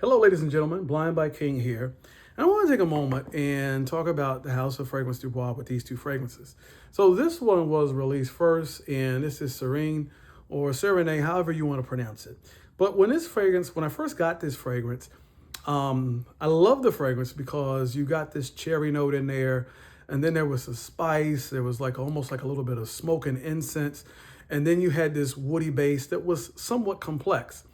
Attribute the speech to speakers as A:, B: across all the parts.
A: Hello, ladies and gentlemen. Blind by King here. And I want to take a moment and talk about the House of Fragrance Du Bois with these two fragrances. So this one was released first, and this is Serene or Serenade, however you want to pronounce it. But when I first got this fragrance, I love the fragrance because you got this cherry note in there, and then there was a spice. There was like almost like a little bit of smoke and incense, and then you had this woody base that was somewhat complex.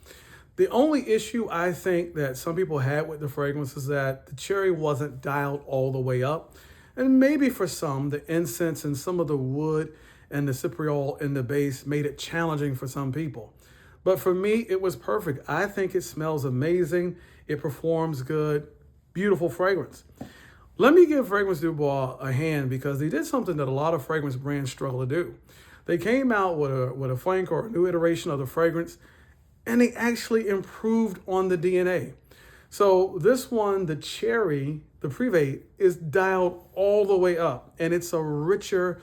A: The only issue I think that some people had with the fragrance is that the cherry wasn't dialed all the way up. And maybe for some, the incense and some of the wood and the cypriol in the base made it challenging for some people. But for me, it was perfect. I think it smells amazing. It performs good. Beautiful fragrance. Let me give Fragrance Du Bois a hand because they did something that a lot of fragrance brands struggle to do. They came out with a flank or a new iteration of the fragrance, and they actually improved on the DNA. So this one, the cherry, the Privé, is dialed all the way up, and it's a richer,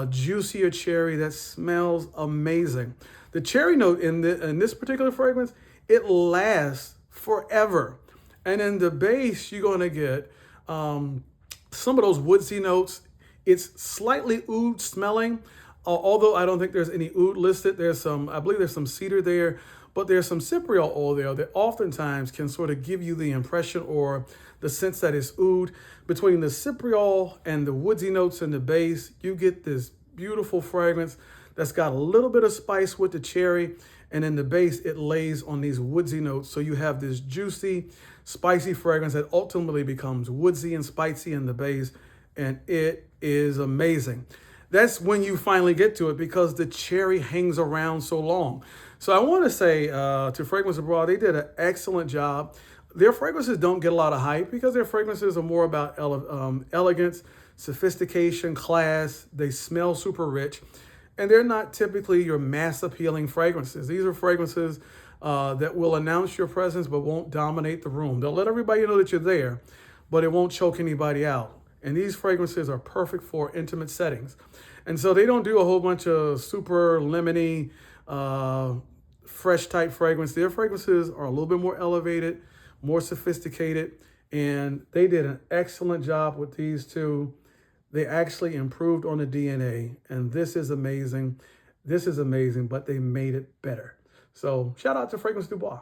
A: juicier cherry that smells amazing. The cherry note in this particular fragrance, it lasts forever. And in the base, you're going to get some of those woodsy notes. It's slightly oud smelling, although I don't think there's any oud listed. I believe there's some cedar there, but there's some cypriol oil there that oftentimes can sort of give you the impression or the sense that it's oud. Between the cypriol and the woodsy notes in the base, you get this beautiful fragrance that's got a little bit of spice with the cherry, and in the base, it lays on these woodsy notes. So you have this juicy, spicy fragrance that ultimately becomes woodsy and spicy in the base, and it is amazing. That's when you finally get to it because the cherry hangs around so long. So I want to say to Fragrance Du Bois, they did an excellent job. Their fragrances don't get a lot of hype because their fragrances are more about elegance, sophistication, class. They smell super rich, and they're not typically your mass appealing fragrances. These are fragrances that will announce your presence but won't dominate the room. They'll let everybody know that you're there, but it won't choke anybody out. And these fragrances are perfect for intimate settings. And so they don't do a whole bunch of super lemony, fresh type fragrance. Their fragrances are a little bit more elevated, more sophisticated, and they did an excellent job with these two. They actually improved on the DNA, and this is amazing. This is amazing, but they made it better. So shout out to Fragrance Du Bois.